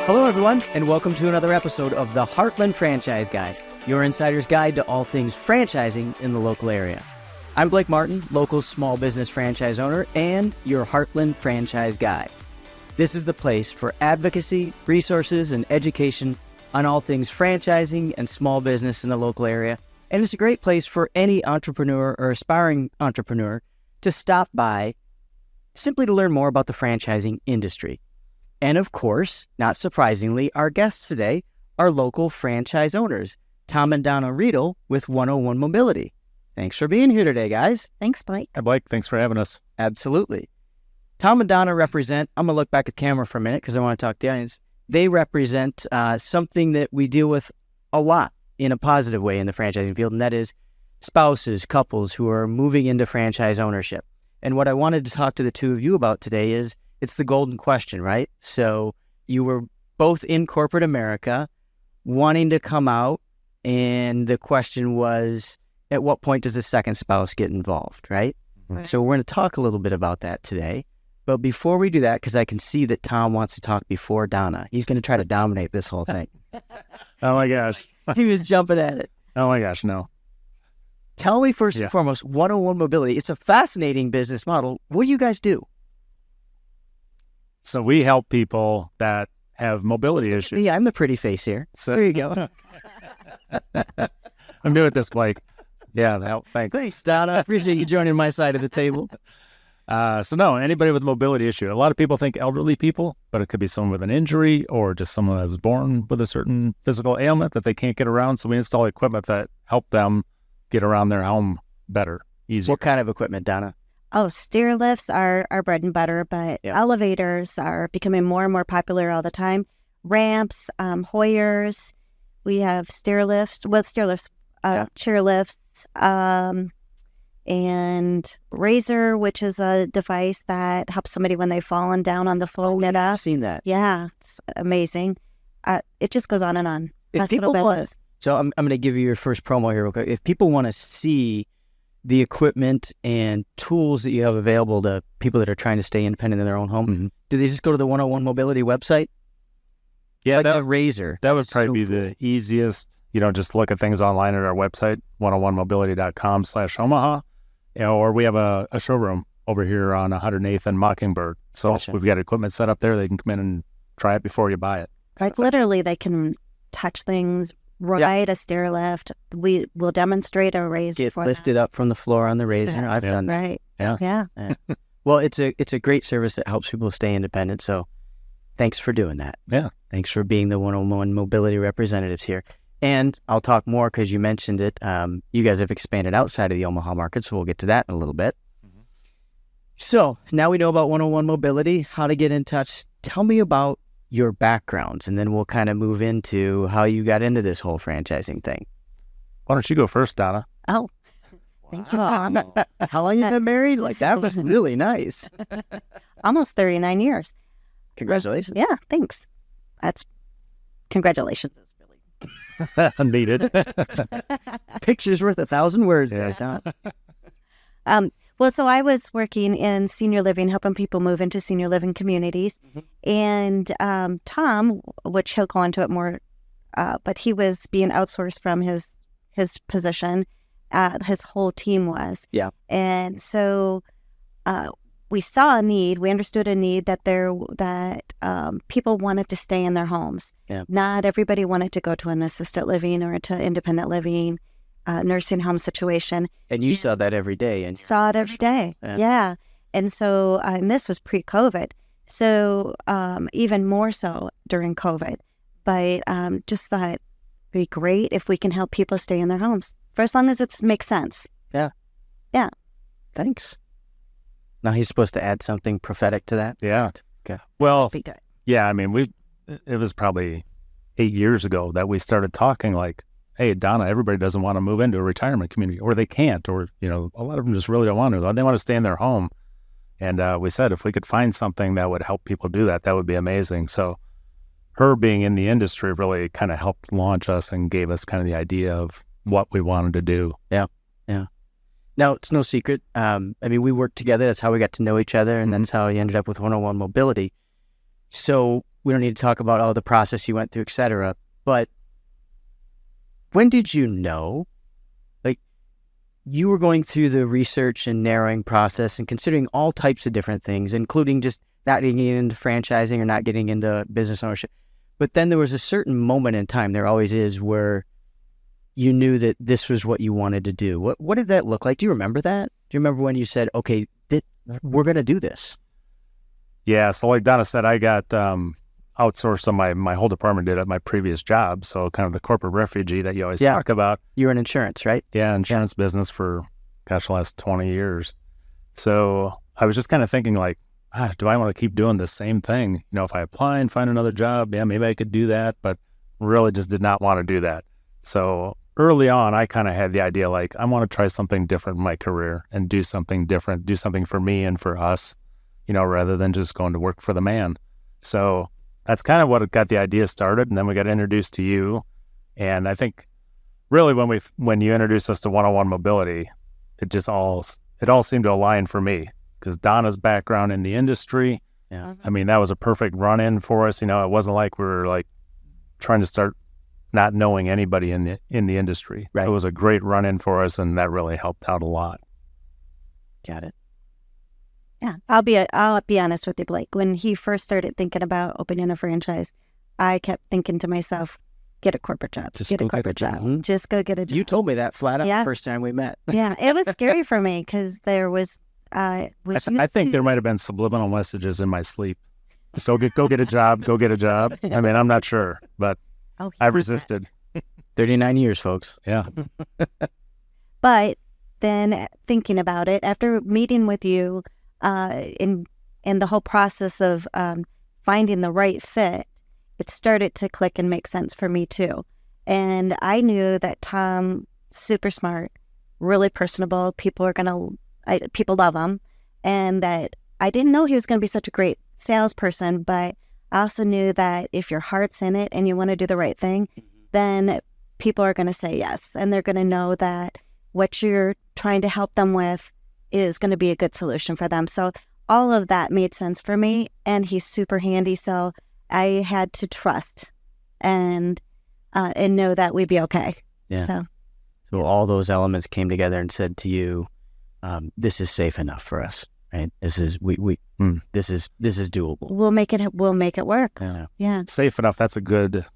Hello, everyone, and welcome to another episode of the Heartland Franchise Guide, your insider's guide to all things franchising in the local area. I'm Blake Martin, local small business franchise owner, and your Heartland Franchise Guide. This is the place for advocacy, resources, and education on all things franchising and small business in the local area, and it's a great place for any entrepreneur or aspiring entrepreneur to stop by simply to learn more about the franchising industry. And of course, not surprisingly, our guests today are local franchise owners, Tom and Donna Riedl with 101 Mobility. Thanks for being here today, guys. Thanks, Blake. Hi, Blake. Thanks for having us. Absolutely. Tom and Donna represent, I'm going to look back at camera for a minute because I want to talk to the audience. They represent something that we deal with a lot in a positive way in the franchising field, and that is spouses, couples who are moving into franchise ownership. And what I wanted to talk to the two of you about today is it's the golden question, right? So you were both in corporate America wanting to come out, and the question was, at what point does the second spouse get involved, right? Right. So we're going to talk a little bit about that today. But before we do that, because I can see that Tom wants to talk before Donna, he's going to try to dominate this whole thing. Oh, my gosh. He was jumping at it. Oh, my gosh, no. Tell me first and foremost, 101 Mobility. It's a fascinating business model. What do you guys do? So we help people that have mobility issues. Yeah, I'm the pretty face here. So, There you go. I'm new at this, Blake. Yeah, thanks. Thanks, Donna. I appreciate you joining my side of the table. So no, anybody with a mobility issue. A lot of people think elderly people, but it could be someone with an injury or just someone that was born with a certain physical ailment that they can't get around. So we install equipment that help them get around their home better, easier. What kind of equipment, Donna? Oh, stair lifts are bread and butter, but elevators are becoming more and more popular all the time. Ramps, Hoyers, we have stair lifts, chair lifts, and Razor, which is a device that helps somebody when they've fallen down on the floor. I've seen that. Yeah, it's amazing. It just goes on and on. If people want, so I'm going to give you your first promo here real quick. If people want to see the equipment and tools that you have available to people that are trying to stay independent in their own home, do they just go to the 101 Mobility website? Yeah, like a Razor. That would probably be the easiest. Just look at things online at our website, 101mobility.com/Omaha. Or we have a showroom over here on 108th and Mockingbird. So We've got equipment set up there. They can come in and try it before you buy it. Like literally, they can touch things, ride a stair lift. We will demonstrate a Razor. Get lifted up from the floor on the Razor. Yeah. I've done that. Right. Yeah. Well, it's a great service that helps people stay independent. So thanks for doing that. Yeah. Thanks for being the 101 Mobility representatives here. And I'll talk more because you mentioned it. You guys have expanded outside of the Omaha market, so we'll get to that in a little bit. So now we know about 101 Mobility, how to get in touch. Tell me about your backgrounds, and then we'll kind of move into how you got into this whole franchising thing. Why don't you go first, Donna? Oh, thank you, Tom. How long you been married? Like, that was really nice. Almost 39 years. Congratulations. Yeah, thanks. Congratulations is really Needed. Picture's worth 1,000 words. Yeah. Well, so I was working in senior living, helping people move into senior living communities. And Tom, which he'll go into it more, but he was being outsourced from his position. His whole team was. Yeah. And so we saw a need. We understood a need that people wanted to stay in their homes. Yeah. Not everybody wanted to go to an assisted living or to independent living, nursing home situation. And you saw that every day. And saw it every day. Yeah. And so, and this was pre-COVID. So even more so during COVID. But just thought it'd be great if we can help people stay in their homes for as long as it makes sense. Yeah. Yeah. Thanks. Now he's supposed to add something prophetic to that? Yeah. Okay. Well, yeah, I mean, it was probably 8 years ago that we started talking like, hey, Donna, everybody doesn't want to move into a retirement community, or they can't, or, a lot of them just really don't want to. They want to stay in their home. And we said if we could find something that would help people do that, that would be amazing. So her being in the industry really kind of helped launch us and gave us kind of the idea of what we wanted to do. Yeah. Now, it's no secret. We worked together. That's how we got to know each other, and that's how you ended up with 101 Mobility. So we don't need to talk about all the process you went through, et cetera. But when did you know, like, you were going through the research and narrowing process and considering all types of different things, including just not getting into franchising or not getting into business ownership. But then there was a certain moment in time, there always is, where you knew that this was what you wanted to do. What did that look like? Do you remember that? Do you remember when you said, okay, we're going to do this? Yeah. So like Donna said, I got outsourced on my whole department did at my previous job. So kind of the corporate refugee that you always talk about. You were in insurance, right? Yeah, insurance business for, gosh, the last 20 years. So I was just kind of thinking like, do I want to keep doing the same thing? You know, if I apply and find another job, yeah, maybe I could do that, but really just did not want to do that. So early on, I kind of had the idea like, I want to try something different in my career and do something different, do something for me and for us, you know, rather than just going to work for the man. So that's kind of what got the idea started. And then we got introduced to you. And I think really when you introduced us to one-on-one mobility, it all seemed to align for me because Donna's background in the industry, I mean, that was a perfect run-in for us. You know, it wasn't like we were like trying to start not knowing anybody in the industry. Right. So it was a great run-in for us, and that really helped out a lot. Got it. Yeah, I'll be honest with you, Blake. When he first started thinking about opening a franchise, I kept thinking to myself, get a corporate job. Just go get a job. Just go get a job. You told me that flat out the first time we met. Yeah, it was scary for me because there was, I think there might have been subliminal messages in my sleep. Go get a job. Go get a job. I mean, I'm not sure, but I resisted. 39 years, folks. Yeah. But then thinking about it, after meeting with you in the whole process of finding the right fit, it started to click and make sense for me too. And I knew that Tom, super smart, really personable, people love him. And that I didn't know he was going to be such a great salesperson, but I also knew that if your heart's in it and you want to do the right thing, then people are going to say yes. And they're going to know that what you're trying to help them with is going to be a good solution for them. So all of that made sense for me. And he's super handy. So I had to trust and know that we'd be okay. Yeah. So all those elements came together and said to you, this is safe enough for us. Right. This is this is doable. We'll make it work. Yeah. Safe enough. That's a good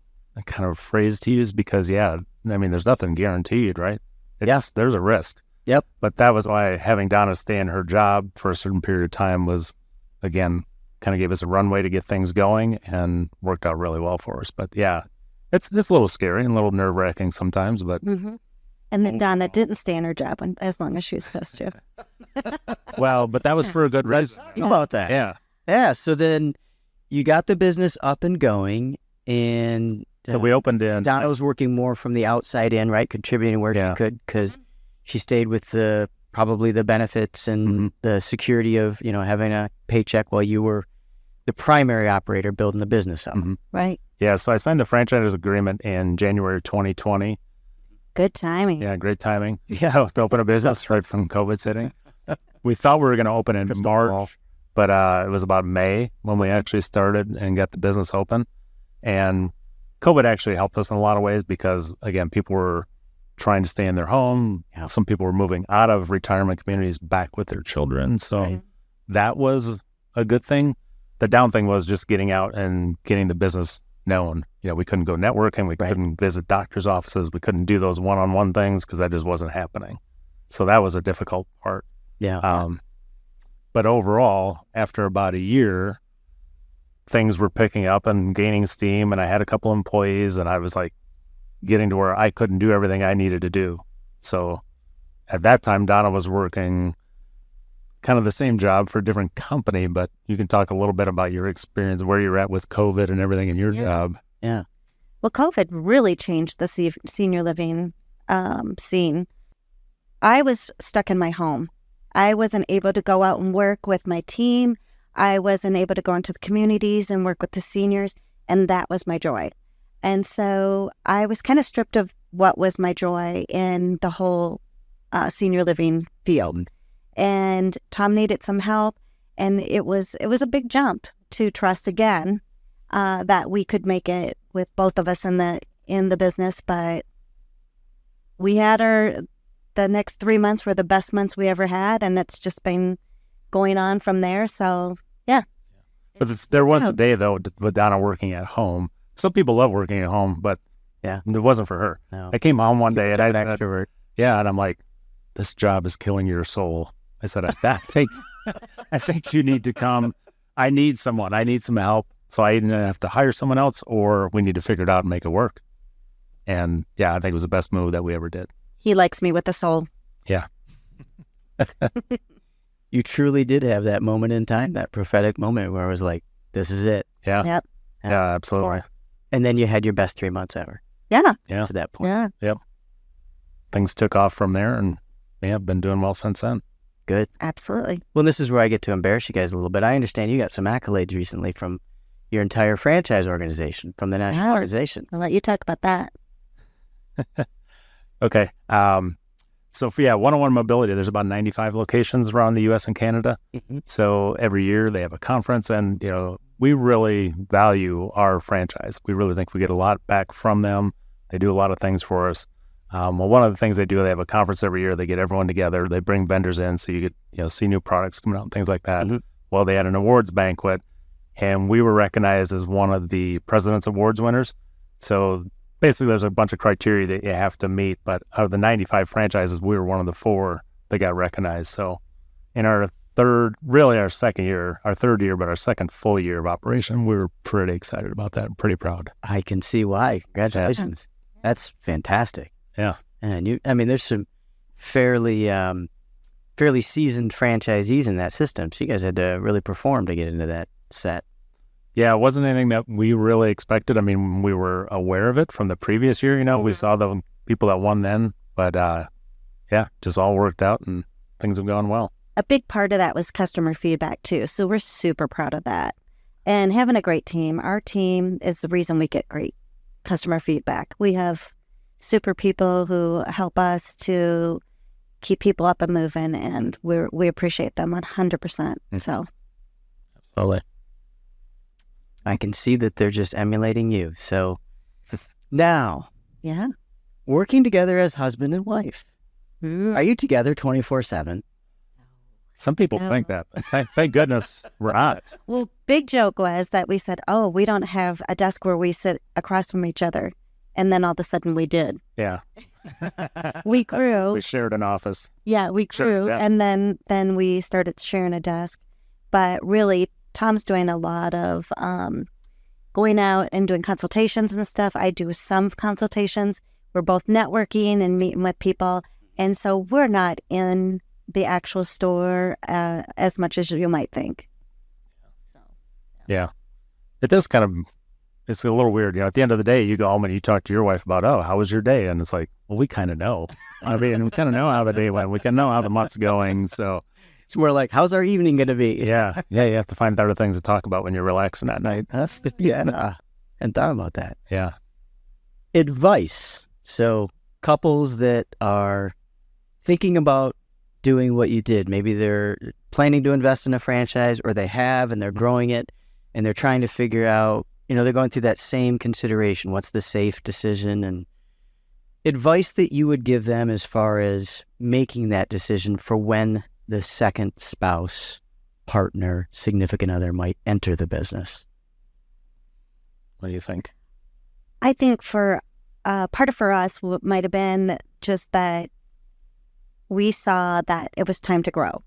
kind of phrase to use because I mean, there's nothing guaranteed, right? There's a risk. Yep. But that was why having Donna stay in her job for a certain period of time was, again, kind of gave us a runway to get things going and worked out really well for us. But yeah, it's a little scary and a little nerve wracking sometimes, but. Mm-hmm. And then Donna didn't stay in her job as long as she was supposed to. Well, but that was for a good reason. How about that? Yeah. Yeah. So then you got the business up and going, and so we opened in. Donna was working more from the outside in, right? Contributing where she could because she stayed with probably the benefits and the security of, having a paycheck while you were the primary operator building the business up. Mm-hmm. Right. Yeah. So I signed the franchise agreement in January 2020. Good timing. Yeah, great timing. Yeah, to open a business right from COVID's hitting. We thought we were going to open in March, but it was about May when we actually started and got the business open. And COVID actually helped us in a lot of ways because, again, people were trying to stay in their home. Some people were moving out of retirement communities back with their children. So that was a good thing. The down thing was just getting out and getting the business known. We couldn't go networking. We couldn't visit doctors' offices. We couldn't do those one-on-one things because that just wasn't happening. So that was a difficult part. Yeah. But overall, after about a year, things were picking up and gaining steam. And I had a couple employees, and I was like getting to where I couldn't do everything I needed to do. So at that time, Donna was working kind of the same job for a different company, but you can talk a little bit about your experience, where you're at with COVID and everything in your job. Yeah. Well, COVID really changed the senior living scene. I was stuck in my home. I wasn't able to go out and work with my team. I wasn't able to go into the communities and work with the seniors, and that was my joy. And so I was kind of stripped of what was my joy in the whole senior living field. And Tom needed some help, and it was a big jump to trust again that we could make it with both of us in the business. But we had the next 3 months were the best months we ever had, and it's just been going on from there. So yeah. But there was a day though with Donna working at home. Some people love working at home, but Yeah. it wasn't for her. No. I came home one day and I said, extrovert. yeah, and I'm like, this job is killing your soul. I said, I think you need to come. I need someone. I need some help. So I either have to hire someone else or we need to figure it out and make it work. And yeah, I think it was the best move that we ever did. He likes me with a soul. Yeah. You truly did have that moment in time, that prophetic moment where it was like, this is it. Yeah. Yep. Yeah, absolutely. And then you had your best 3 months ever Yeah. Yeah. to that point. Yeah. Things took off from there and yeah, I've been doing well since then. Good. Absolutely. Well, this is where I get to embarrass you guys a little bit. I understand you got some accolades recently from your entire franchise organization, from the national Yeah. organization. I'll let you talk about that. Okay. So for, one-on-one mobility, there's about 95 locations around the U.S. and Canada. Mhm. So every year they have a conference and, we really value our franchise. We really think we get a lot back from them. They do a lot of things for us. Well, one of the things they do, they have a conference every year. They get everyone together. They bring vendors in so you get, see new products coming out and things like that. Mhm. Well, they had an awards banquet and we were recognized as one of the President's Awards winners. So basically there's a bunch of criteria that you have to meet, but out of the 95 franchises, we were one of the 4 that got recognized. So in our third year, but our second full year of operation, we were pretty excited about that. Pretty proud. I can see why. Congratulations. That's fantastic. Yeah. And there's some fairly seasoned franchisees in that system. So you guys had to really perform to get into that set. Yeah, it wasn't anything that we really expected. We were aware of it from the previous year. We saw the people that won then, but just all worked out and things have gone well. A big part of that was customer feedback too. So we're super proud of that. And having a great team. Our team is the reason we get great customer feedback. We have super people who help us to keep people up and moving, and we appreciate them 100%. So Absolutely. I can see that they're just emulating you. So now, yeah. working together as husband and wife. Are you together 24/7? Some people No. think that. Thank goodness we're not. Well, big joke was that we said, oh, we don't have a desk where we sit across from each other. And then all of a sudden we did. Yeah. We grew. We shared an office. Yeah, we Sure, grew. yes. And then we started sharing a desk. But really, Tom's doing a lot of going out and doing consultations and stuff. I do some consultations. We're both networking and meeting with people. And so we're not in the actual store as much as you might think. So, Yeah. It does it's a little weird. At the end of the day, you go home and you talk to your wife about, oh, how was your day? And it's like, well, we kind of know. We kind of know how the day went. We can know how the month's going. So It's more like, how's our evening going to be? yeah, you have to find other things to talk about when you're relaxing at night. And thought about that. Yeah. Advice. So couples that are thinking about doing what you did, maybe they're planning to invest in a franchise, or they have and they're growing it and they're trying to figure out, they're going through that same consideration. What's the safe decision? And advice that you would give them as far as making that decision for when the second spouse, partner, significant other might enter the business. What do you think? I think for part of for us might have been just that we saw that it was time to grow.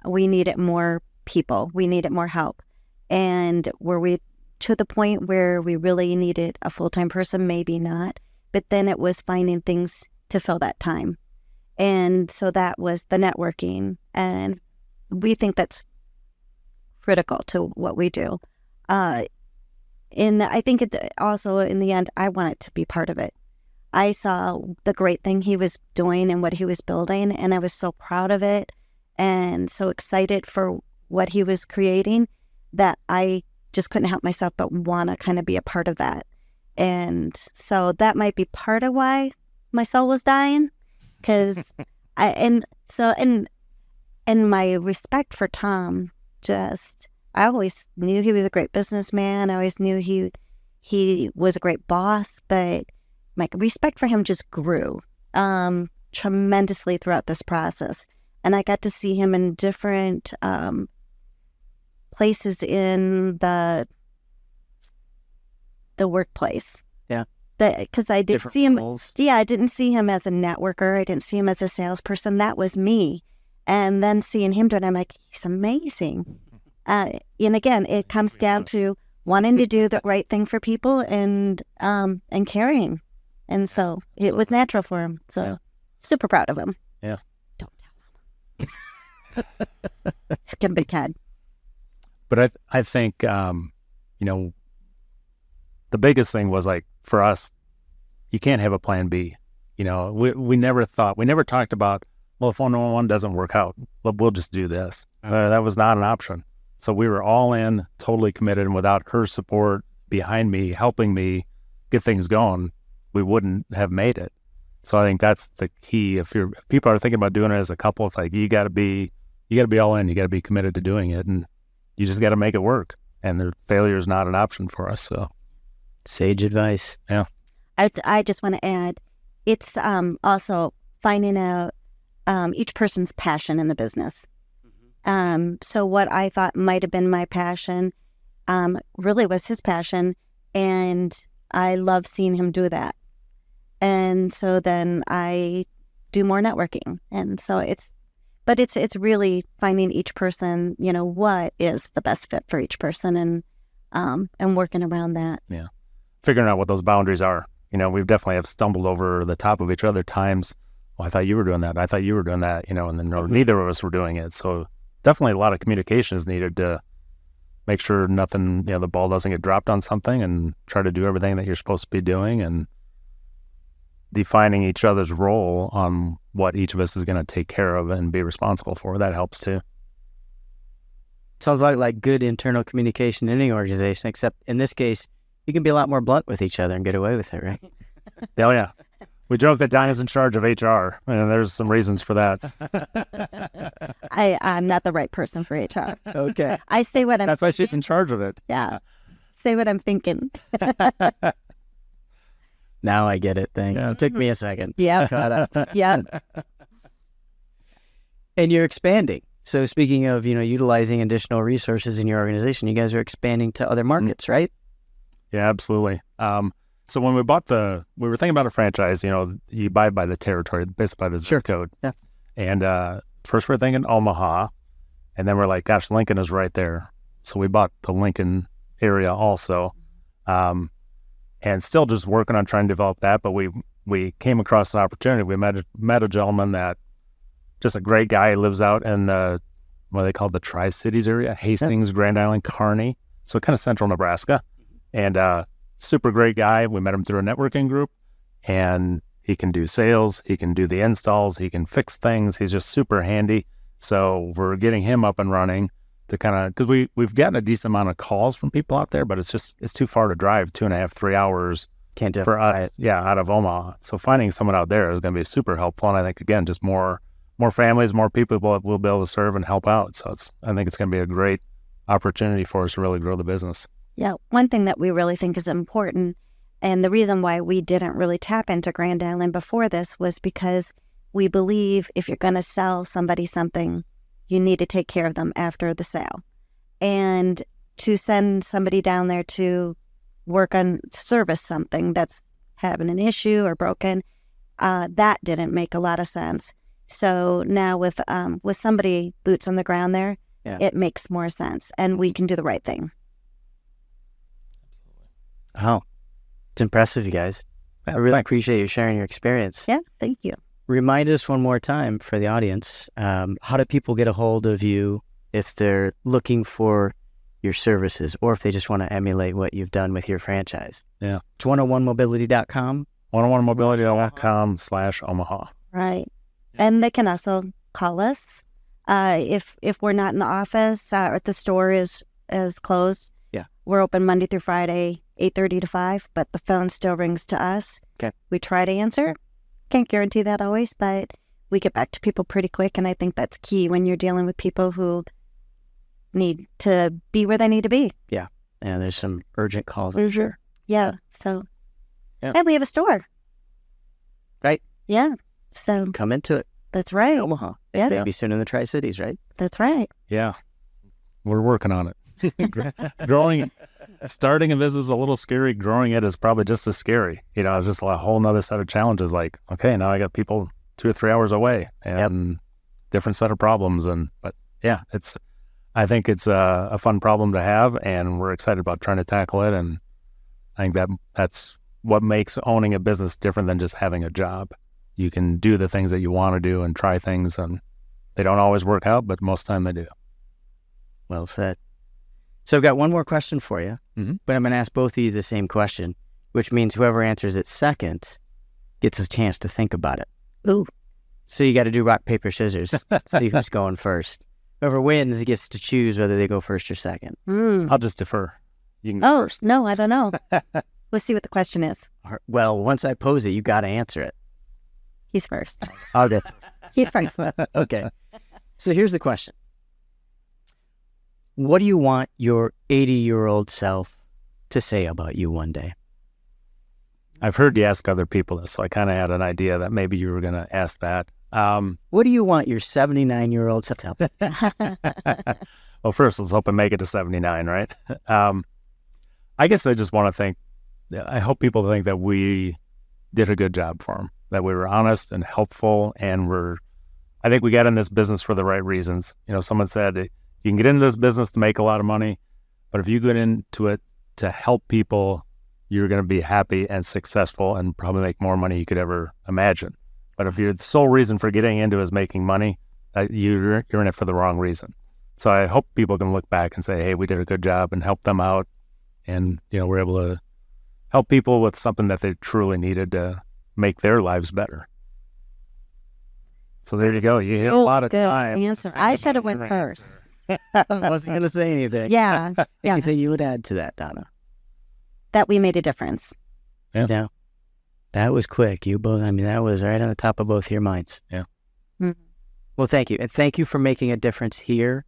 We needed more people. We needed more help. And were we to the point where we really needed a full-time person? Maybe not. But then it was finding things to fill that time. And so that was the networking. And we think that's critical to what we do. And I think it also, in the end, I wanted to be part of it. I saw the great thing he was doing and what he was building, and I was so proud of it and so excited for what he was creating that I just couldn't help myself but want to kind of be a part of that. And so that might be part of why my soul was dying, because and my respect for Tom just I always knew he was a great businessman. I always knew he was a great boss, but my respect for him just grew tremendously throughout this process. And I got to see him in different places in the workplace. Yeah. Because I didn't Different see him. roles. Yeah, I didn't see him as a networker. I didn't see him as a salesperson. That was me. And then seeing him do it, I'm like, he's amazing. And again, it comes down to wanting to do the right thing for people and caring. And so it was natural for him. So super proud of him. Yeah. Don't tell him. Get a big head. But I think, the biggest thing was like for us, you can't have a plan B. We never talked about, well, if 111 doesn't work out, we'll just do this. That was not an option. So we were all in, totally committed, and without her support behind me, helping me get things going, we wouldn't have made it. So I think that's the key. If people are thinking about doing it as a couple, it's like you got to be all in. You got to be committed to doing it, and you just got to make it work. And the failure is not an option for us. So Sage advice. yeah. I just want to add, it's also finding out each person's passion in the business. So what I thought might have been my passion really was his passion, and I love seeing him do that. And so then I do more networking. And so it's really finding each person, what is the best fit for each person, and working around that. Yeah. Figuring out what those boundaries are. We definitely have stumbled over the top of each other times. Well, I thought you were doing that. I thought you were doing that, and then neither of us were doing it. So definitely a lot of communication is needed to make sure nothing, the ball doesn't get dropped on something, and try to do everything that you're supposed to be doing, and defining each other's role on what each of us is going to take care of and be responsible for. That helps too. Sounds like good internal communication in any organization, except in this case, you can be a lot more blunt with each other and get away with it, right? Oh, yeah. We joke that Dinah's in charge of HR, and there's some reasons for that. I'm not the right person for HR. Okay. I say what I'm That's why she's in charge of it. Yeah. Say what I'm thinking. Now I get it. Thanks. Yeah, it took me a second. Yeah. Caught up. Yeah. And you're expanding. So speaking of, utilizing additional resources in your organization, you guys are expanding to other markets, right? Yeah, absolutely. So when we were thinking about a franchise, you buy by the territory, basically by the zip code. Yeah. And first we're thinking Omaha, and then we're like, gosh, Lincoln is right there. So we bought the Lincoln area also, and still just working on trying to develop that. But we came across an opportunity. We met a gentleman that just a great guy. He lives out in what they call the Tri-Cities area, Hastings, Grand Island, Kearney. So kind of central Nebraska. And super great guy. We met him through a networking group, and he can do sales. He can do the installs. He can fix things. He's just super handy. So we're getting him up and running to kind of, because we've gotten a decent amount of calls from people out there, but it's too far to drive 2.5, 3 hours Can't for justify us. it. Yeah, out of Omaha. So finding someone out there is going to be super helpful. And I think, again, just more families, more people that we'll be able to serve and help out. So I think it's going to be a great opportunity for us to really grow the business. Yeah. One thing that we really think is important, and the reason why we didn't really tap into Grand Island before this, was because we believe if you're going to sell somebody something, you need to take care of them after the sale. And to send somebody down there to work on service something that's having an issue or broken, that didn't make a lot of sense. So now with somebody boots on the ground there, it makes more sense, and we can do the right thing. Oh, it's impressive, you guys. I really appreciate you sharing your experience. Yeah, thank you. Remind us one more time for the audience, how do people get a hold of you if they're looking for your services, or if they just want to emulate what you've done with your franchise? Yeah. It's 101mobility.com. 101mobility.com/Omaha. Right. And they can also call us if we're not in the office or the store is closed. Yeah. We're open Monday through Friday, 8:30 to 5, but the phone still rings to us. Okay. We try to answer. Can't guarantee that always, but we get back to people pretty quick, and I think that's key when you're dealing with people who need to be where they need to be. Yeah, there's some urgent calls. Sure. Yeah. So, Yeah. and we have a store. Right. Yeah. So Come into it. that's right. Omaha. Yeah. Maybe soon in the Tri-Cities, right? That's right. Yeah. We're working on it. Starting a business is a little scary. Growing it is probably just as scary. It's just a whole nother set of challenges. Like, okay, now I got people 2 or 3 hours away and different set of problems. But yeah, I think it's a fun problem to have, and we're excited about trying to tackle it. And I think that's what makes owning a business different than just having a job. You can do the things that you want to do and try things, and they don't always work out, but most of the time they do. Well said. So I've got one more question for you, Mhm. but I'm going to ask both of you the same question, which means whoever answers it second gets a chance to think about it. Ooh. So you got to do rock, paper, scissors. See who's going first. Whoever wins gets to choose whether they go first or second. I'll just defer. You can go Oh, first. no, I don't know. We'll see what the question is. Well, once I pose it, you got to answer it. He's first. I'll get He's first. Okay. So here's the question. What do you want your 80-year-old self to say about you one day? I've heard you ask other people this, so I kind of had an idea that maybe you were going to ask that. What do you want your 79-year-old self to Well, first, let's hope I make it to 79, right? I guess I just want to I hope people think that we did a good job for them, that we were honest and helpful, and I think we got in this business for the right reasons. Someone said, you can get into this business to make a lot of money, but if you get into it to help people, you're going to be happy and successful and probably make more money you could ever imagine. But if the sole reason for getting into is making money, you're in it for the wrong reason. So I hope people can look back and say, hey, we did a good job and help them out. And, we're able to help people with something that they truly needed to make their lives better. So there you go. You hit a lot of Good time. answer. I should have went first. I wasn't going to say anything. Yeah. Yeah. Anything you would add to that, Donna? That we made a difference. Yeah. No. That was quick. You both, that was right on the top of both your minds. Yeah. Mm-hmm. Well, thank you. And thank you for making a difference here.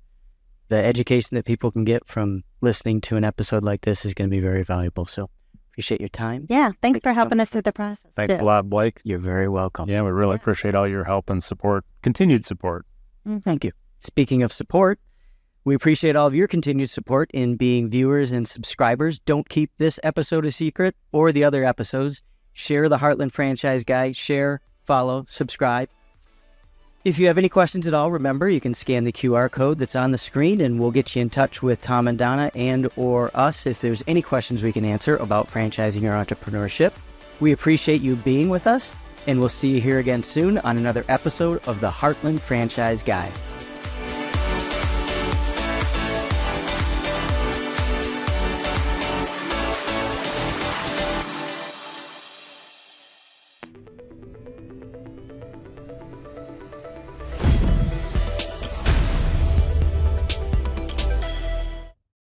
The education that people can get from listening to an episode like this is going to be very valuable. So appreciate your time. Yeah. Thanks Thank for you so helping us through the process. Thanks too. a lot, Blake. You're very welcome. Yeah, we really appreciate all your help and support, continued support. Thank you. Speaking of support, we appreciate all of your continued support in being viewers and subscribers. Don't keep this episode a secret or the other episodes. Share the Heartland Franchise Guy. Share, follow, subscribe. If you have any questions at all, remember, you can scan the QR code that's on the screen and we'll get you in touch with Tom and Donna and or us if there's any questions we can answer about franchising or entrepreneurship. We appreciate you being with us, and we'll see you here again soon on another episode of the Heartland Franchise Guy.